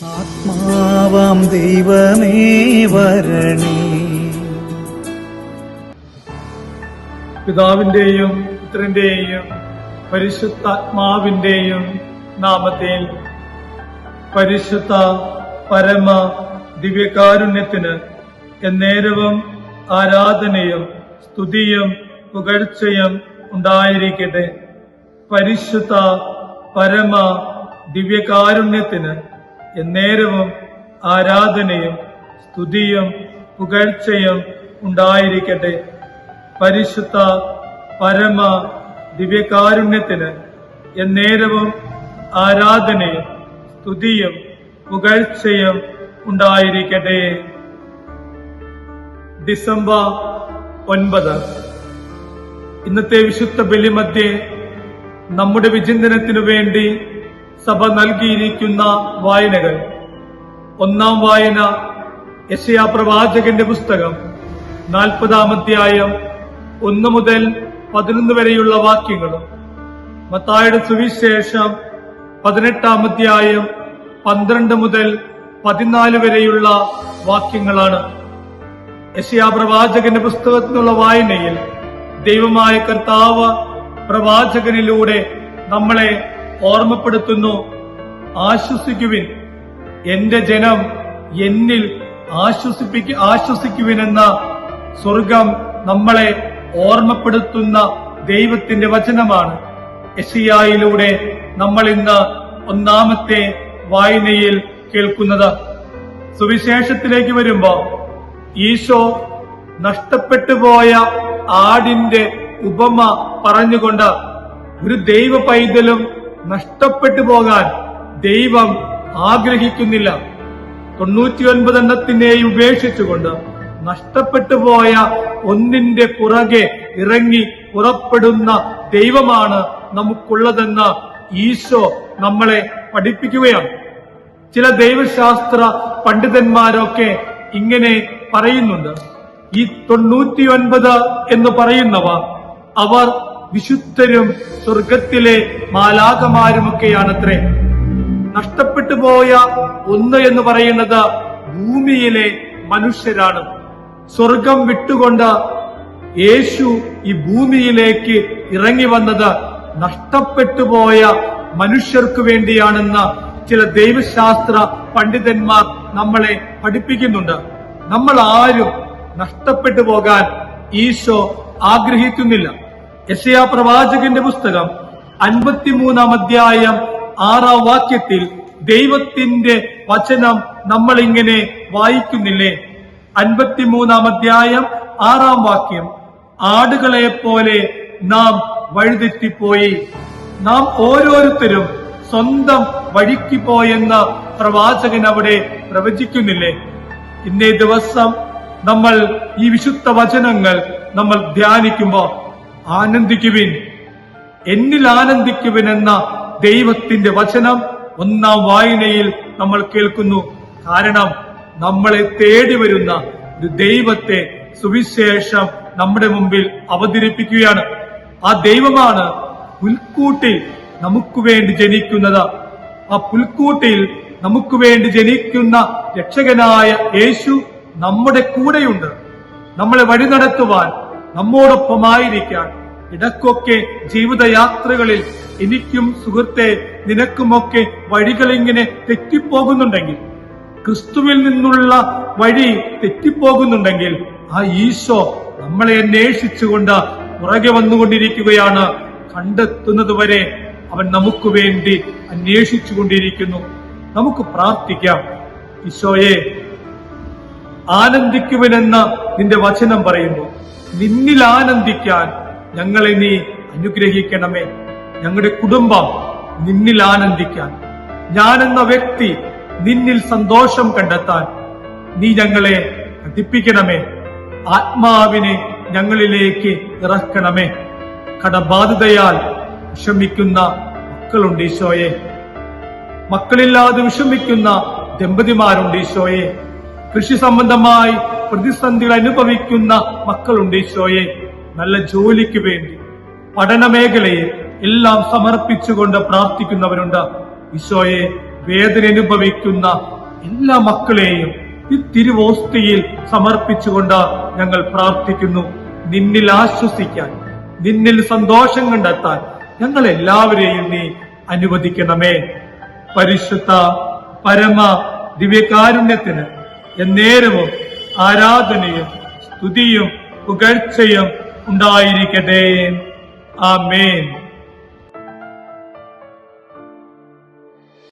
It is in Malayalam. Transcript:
ആത്മാവാം ദൈവമേ വരണേ. പിതാവിന്റെയും പുത്രന്റെയും പരിശുദ്ധാത്മാവിന്റെയും നാമത്തിൽ പരിശുദ്ധ പരമ ദിവ്യകാരുണ്യത്തിന് എന്നേരവും ആരാധനയും സ്തുതിയും പുകഴ്ചയും ഉണ്ടായിരിക്കട്ടെ. പരിശുദ്ധ പരമ ദിവ്യകാരുണ്യത്തിന് എന്നേരവും ആരാധനയും സ്തുതിയും പുകഴ്ചയും ഉണ്ടായിരിക്കട്ടെ. പരിശുദ്ധ പരമ ദിവ്യകാരുണ്യത്തിന് എന്നേരവും ആരാധനയും സ്തുതിയും പുകഴ്ചയും ഉണ്ടായിരിക്കട്ടെ. ഡിസംബർ 9 ഇന്നത്തെ വിശുദ്ധ ബലിമധ്യേ നമ്മുടെ വിചിന്തനത്തിനു വേണ്ടി സഭ നൽകിയിരിക്കുന്ന വായനകൾ. ഒന്നാം വായന യെശയ്യാ പ്രവാചകന്റെ പുസ്തകം 40-ാം അധ്യായം 1 മുതൽ 11 വരെയുള്ള വാക്യങ്ങളും മത്തായിയുടെ സുവിശേഷം 18-ാം അധ്യായം 12 മുതൽ 14 വരെയുള്ള വാക്യങ്ങളാണ്. യെശയ്യാ പ്രവാചകന്റെ പുസ്തകത്തിനുള്ള വായനയിൽ ദൈവമായ കർത്താവ് പ്രവാചകനിലൂടെ നമ്മളെ ഓർമ്മപ്പെടുത്തുന്നു. ആശ്വസിക്കുവിൻ, എന്റെ ജനം എന്നിൽ ആശ്വസിക്കുവിനെന്ന സ്വർഗം നമ്മളെ ഓർമ്മപ്പെടുത്തുന്ന ദൈവത്തിന്റെ വചനമാണ് യെശയ്യായിലൂടെ നമ്മൾ ഇന്ന് ഒന്നാമത്തെ വായനയിൽ കേൾക്കുന്നത്. സുവിശേഷത്തിലേക്ക് വരുമ്പോ ഈശോ നഷ്ടപ്പെട്ടുപോയ ആടിന്റെ ഉപമ പറഞ്ഞുകൊണ്ട് ഒരു ദൈവ പൈതലും നഷ്ടപ്പെട്ടു പോകാൻ ദൈവം ആഗ്രഹിക്കുന്നില്ല. 99 എണ്ണത്തിനെയും ഉപേക്ഷിച്ചുകൊണ്ട് നഷ്ടപ്പെട്ടു പോയ ഒന്നിന്റെ പുറകെ ഇറങ്ങി പുറപ്പെടുന്ന ദൈവമാണ് നമുക്കുള്ളതെന്ന് ഈശോ നമ്മളെ പഠിപ്പിക്കുകയാണ്. ചില ദൈവശാസ്ത്ര പണ്ഡിതന്മാരൊക്കെ ഇങ്ങനെ പറയുന്നുണ്ട്, ഈ 99 എന്ന് പറയുന്നവ അവർ വിശുദ്ധരും സ്വർഗത്തിലെ മാലാഖമാരുമൊക്കെയാണത്രേ. നഷ്ടപ്പെട്ടു പോയ 1 എന്ന് പറയുന്നത് ഭൂമിയിലെ മനുഷ്യരാണ്. സ്വർഗം വിട്ടുകൊണ്ട് യേശു ഈ ഭൂമിയിലേക്ക് ഇറങ്ങി വന്നത് നഷ്ടപ്പെട്ടുപോയ മനുഷ്യർക്കു വേണ്ടിയാണെന്ന് ചില ദൈവശാസ്ത്ര പണ്ഡിതന്മാർ നമ്മളെ പഠിപ്പിക്കുന്നുണ്ട്. നമ്മൾ ആരും നഷ്ടപ്പെട്ടു പോകാൻ ഈശോ ആഗ്രഹിക്കുന്നില്ല. യെശയ്യാ പ്രവാചകന്റെ പുസ്തകം 53-ാം അധ്യായം 6-ാം വാക്യത്തിൽ ദൈവത്തിന്റെ വചനം നമ്മളിങ്ങനെ വായിക്കുന്നില്ലേ? 53-ാം അധ്യായം 6-ാം വാക്യം, ആടുകളെപ്പോലെ നാം വഴിതെറ്റിപ്പോയി, നാം ഓരോരുത്തരും സ്വന്തം വഴിക്ക് പോയെന്ന് പ്രവാചകൻ അവിടെ പ്രവചിക്കുന്നില്ലേ? ഇന്നേ ദിവസം നമ്മൾ ഈ വിശുദ്ധ വചനങ്ങൾ നമ്മൾ ധ്യാനിക്കുമ്പോൾ ആനന്ദിക്കുവിൻ, എന്നിൽ ആനന്ദിക്കുവിൻ എന്ന ദൈവത്തിന്റെ വചനം ഒന്നാം വായനയിൽ നമ്മൾ കേൾക്കുന്നു. കാരണം നമ്മളെ തേടി വരുന്ന ഒരു ദൈവത്തെ സുവിശേഷം നമ്മുടെ മുമ്പിൽ അവതരിപ്പിക്കുകയാണ്. ആ ദൈവമാണ് പുൽക്കൂട്ടിൽ നമുക്ക് വേണ്ടി ജനിക്കുന്നത്. ആ പുൽക്കൂട്ടിൽ നമുക്ക് വേണ്ടി ജനിക്കുന്ന രക്ഷകനായ യേശു നമ്മുടെ കൂടെയുണ്ട്. നമ്മളെ വഴി നടത്തുവാൻ, നമ്മോടൊപ്പമായിരിക്കാൻ. ഇടക്കൊക്കെ ജീവിതയാത്രകളിൽ എനിക്കും സുഹൃത്തെ നിനക്കുമൊക്കെ വഴികളിങ്ങനെ തെറ്റിപ്പോകുന്നുണ്ടെങ്കിൽ, ക്രിസ്തുവിൽ നിന്നുള്ള വഴി തെറ്റിപ്പോകുന്നുണ്ടെങ്കിൽ, ആ ഈശോ നമ്മളെ അന്വേഷിച്ചുകൊണ്ട് പുറകെ വന്നുകൊണ്ടിരിക്കുകയാണ്. കണ്ടെത്തുന്നതുവരെ അവൻ നമുക്ക് വേണ്ടി അന്വേഷിച്ചുകൊണ്ടിരിക്കുന്നു. നമുക്ക് പ്രാർത്ഥിക്കാം. ഈശോയെ, ആനന്ദിക്കുവനെന്ന് നിന്റെ വചനം പറയുന്നു. നിന്നിൽ ആനന്ദിക്കാൻ ഞങ്ങളെ നീ അനുഗ്രഹിക്കണമേ. ഞങ്ങളുടെ കുടുംബം നിന്നിൽ ആനന്ദിക്കാൻ, ഞാനെന്ന വ്യക്തി നിന്നിൽ സന്തോഷം കണ്ടെത്താൻ നീ ഞങ്ങളെ പഠിപ്പിക്കണമേ. ആത്മാവിനെ ഞങ്ങളിലേക്ക് ഇറക്കണമേ. കടബാധിതയാൽ വിഷമിക്കുന്ന മക്കളുണ്ട് ഈശോയെ. മക്കളില്ലാതെ വിഷമിക്കുന്ന ദമ്പതിമാരുണ്ട് ഈശോയെ. കൃഷി സംബന്ധമായി പ്രതിസന്ധികൾ അനുഭവിക്കുന്ന മക്കളുണ്ട് ഈശോയെ. നല്ല ജോലിക്ക് വേണ്ടി പഠന മേഖലയെ എല്ലാം സമർപ്പിച്ചുകൊണ്ട് പ്രാർത്ഥിക്കുന്നവരുണ്ട് ഈശോയെ. വേദന അനുഭവിക്കുന്ന എല്ലാ മക്കളെയും ഈ തിരുവോസ്തിയിൽ സമർപ്പിച്ചുകൊണ്ട് ഞങ്ങൾ പ്രാർത്ഥിക്കുന്നു. നിന്നിൽ ആശ്വസിക്കാൻ, നിന്നിൽ സന്തോഷം കണ്ടെത്താൻ ഞങ്ങൾ എല്ലാവരെയും നീ അനുവദിക്കണമേ. പരിശുദ്ധ പരമ ദിവ്യകാരുണ്യത്തിന് എന്നേരവും ആരാധനയും സ്തുതിയും പുകഴ്ചയും ഉണ്ടായിരിക്കട്ടെ. ആമേൻ.